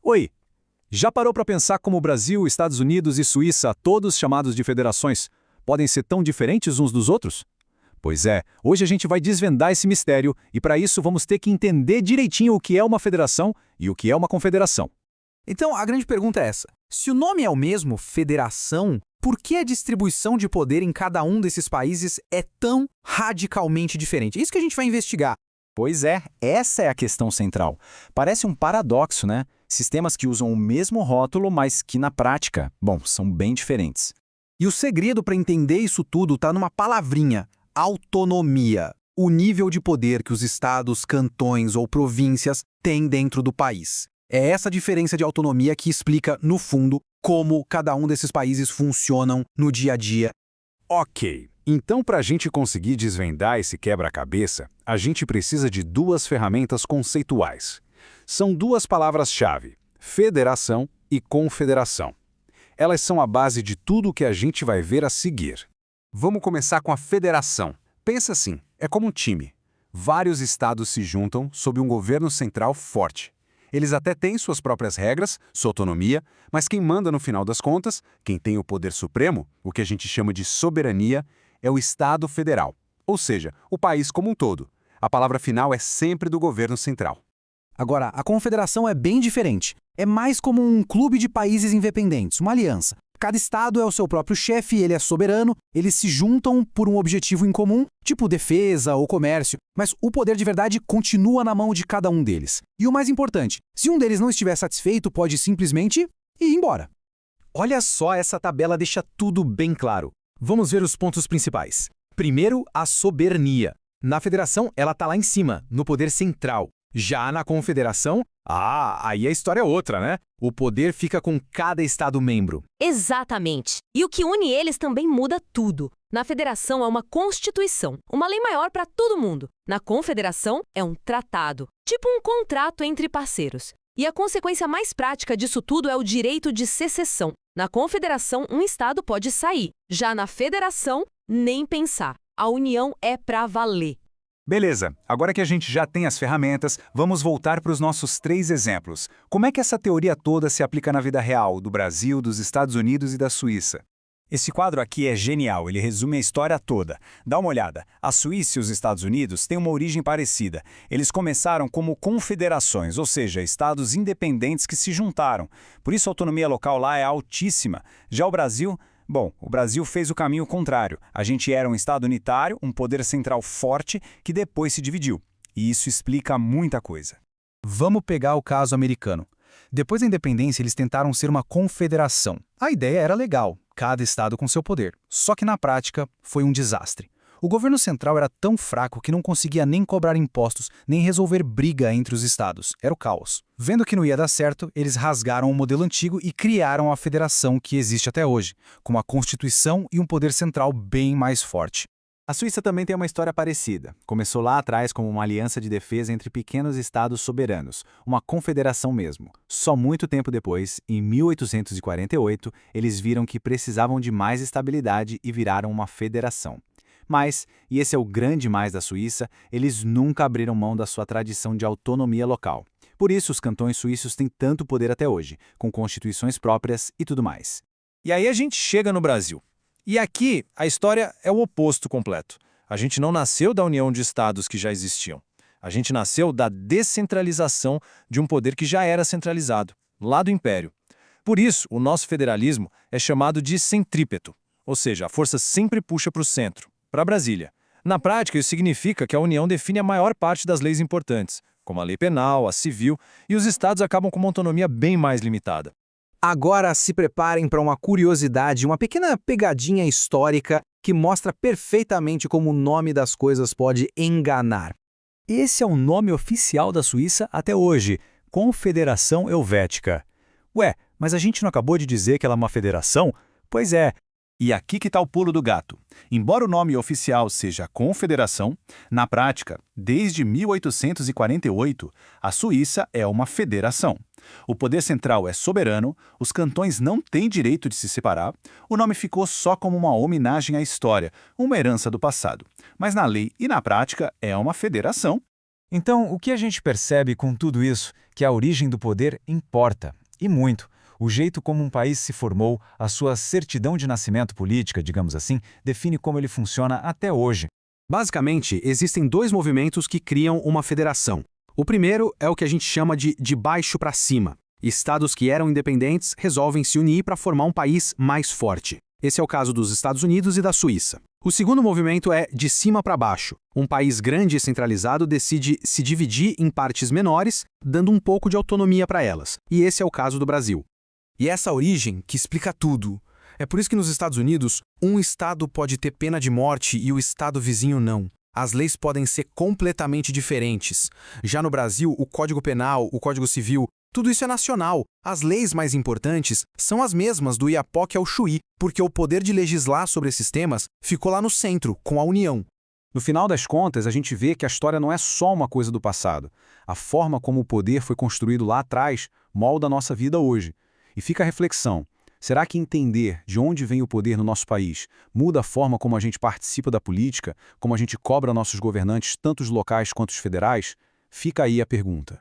Oi, já parou para pensar como o Brasil, Estados Unidos e Suíça, todos chamados de federações, podem ser tão diferentes uns dos outros? Pois é, hoje a gente vai desvendar esse mistério e para isso vamos ter que entender direitinho o que é uma federação e o que é uma confederação. Então, a grande pergunta é essa. Se o nome é o mesmo, federação, por que a distribuição de poder em cada um desses países é tão radicalmente diferente? É isso que a gente vai investigar. Pois é, essa é a questão central. Parece um paradoxo, né? Sistemas que usam o mesmo rótulo, mas que na prática, bom, são bem diferentes. E o segredo para entender isso tudo está numa palavrinha: autonomia. O nível de poder que os estados, cantões ou províncias têm dentro do país. É essa diferença de autonomia que explica, no fundo, como cada um desses países funcionam no dia a dia. Ok, então para a gente conseguir desvendar esse quebra-cabeça, a gente precisa de duas ferramentas conceituais. São duas palavras-chave: federação e confederação. Elas são a base de tudo o que a gente vai ver a seguir. Vamos começar com a federação. Pensa assim, é como um time. Vários estados se juntam sob um governo central forte. Eles até têm suas próprias regras, sua autonomia, mas quem manda no final das contas, quem tem o poder supremo, o que a gente chama de soberania, é o Estado Federal, ou seja, o país como um todo. A palavra final é sempre do governo central. Agora, a confederação é bem diferente. É mais como um clube de países independentes, uma aliança. Cada estado é o seu próprio chefe, ele é soberano, eles se juntam por um objetivo em comum, tipo defesa ou comércio, mas o poder de verdade continua na mão de cada um deles. E o mais importante, se um deles não estiver satisfeito, pode simplesmente ir embora. Olha só, essa tabela deixa tudo bem claro. Vamos ver os pontos principais. Primeiro, a soberania. Na federação, ela está lá em cima, no poder central. Já na confederação, aí a história é outra, né? O poder fica com cada estado-membro. Exatamente. E o que une eles também muda tudo. Na federação é uma constituição, uma lei maior para todo mundo. Na confederação é um tratado, tipo um contrato entre parceiros. E a consequência mais prática disso tudo é o direito de secessão. Na confederação, um estado pode sair. Já na federação, nem pensar. A união é para valer. Beleza, agora que a gente já tem as ferramentas, vamos voltar para os nossos 3 exemplos. Como é que essa teoria toda se aplica na vida real, do Brasil, dos Estados Unidos e da Suíça? Esse quadro aqui é genial, ele resume a história toda. Dá uma olhada, a Suíça e os Estados Unidos têm uma origem parecida. Eles começaram como confederações, ou seja, estados independentes que se juntaram. Por isso a autonomia local lá é altíssima. Já o Brasil... Bom, o Brasil fez o caminho contrário. A gente era um estado unitário, um poder central forte, que depois se dividiu. E isso explica muita coisa. Vamos pegar o caso americano. Depois da independência, eles tentaram ser uma confederação. A ideia era legal, cada estado com seu poder. Só que na prática, foi um desastre. O governo central era tão fraco que não conseguia nem cobrar impostos, nem resolver briga entre os estados. Era o caos. Vendo que não ia dar certo, eles rasgaram o modelo antigo e criaram a federação que existe até hoje, com uma constituição e um poder central bem mais forte. A Suíça também tem uma história parecida. Começou lá atrás como uma aliança de defesa entre pequenos estados soberanos, uma confederação mesmo. Só muito tempo depois, em 1848, eles viram que precisavam de mais estabilidade e viraram uma federação. Mas, e esse é o grande mais da Suíça, eles nunca abriram mão da sua tradição de autonomia local. Por isso, os cantões suíços têm tanto poder até hoje, com constituições próprias e tudo mais. E aí a gente chega no Brasil. E aqui a história é o oposto completo. A gente não nasceu da união de estados que já existiam. A gente nasceu da descentralização de um poder que já era centralizado, lá do Império. Por isso, o nosso federalismo é chamado de centrípeto, ou seja, a força sempre puxa para o centro, para Brasília. Na prática, isso significa que a União define a maior parte das leis importantes, como a lei penal, a civil, e os estados acabam com uma autonomia bem mais limitada. Agora se preparem para uma curiosidade, uma pequena pegadinha histórica que mostra perfeitamente como o nome das coisas pode enganar. Esse é o nome oficial da Suíça até hoje, Confederação Helvética. Ué, mas a gente não acabou de dizer que ela é uma federação? Pois é. E aqui que está o pulo do gato. Embora o nome oficial seja Confederação, na prática, desde 1848, a Suíça é uma federação. O poder central é soberano, os cantões não têm direito de se separar, o nome ficou só como uma homenagem à história, uma herança do passado. Mas na lei e na prática é uma federação. Então, o que a gente percebe com tudo isso? Que a origem do poder importa, e muito. O jeito como um país se formou, a sua certidão de nascimento política, digamos assim, define como ele funciona até hoje. Basicamente, existem dois movimentos que criam uma federação. O primeiro é o que a gente chama de baixo para cima. Estados que eram independentes resolvem se unir para formar um país mais forte. Esse é o caso dos Estados Unidos e da Suíça. O segundo movimento é de cima para baixo. Um país grande e centralizado decide se dividir em partes menores, dando um pouco de autonomia para elas. E esse é o caso do Brasil. E essa origem que explica tudo. É por isso que nos Estados Unidos, um estado pode ter pena de morte e o estado vizinho não. As leis podem ser completamente diferentes. Já no Brasil, o Código Penal, o Código Civil, tudo isso é nacional. As leis mais importantes são as mesmas do Iapoque ao Chuí, porque o poder de legislar sobre esses temas ficou lá no centro, com a União. No final das contas, a gente vê que a história não é só uma coisa do passado. A forma como o poder foi construído lá atrás molda a nossa vida hoje. E fica a reflexão. Será que entender de onde vem o poder no nosso país muda a forma como a gente participa da política, como a gente cobra nossos governantes, tanto os locais quanto os federais? Fica aí a pergunta.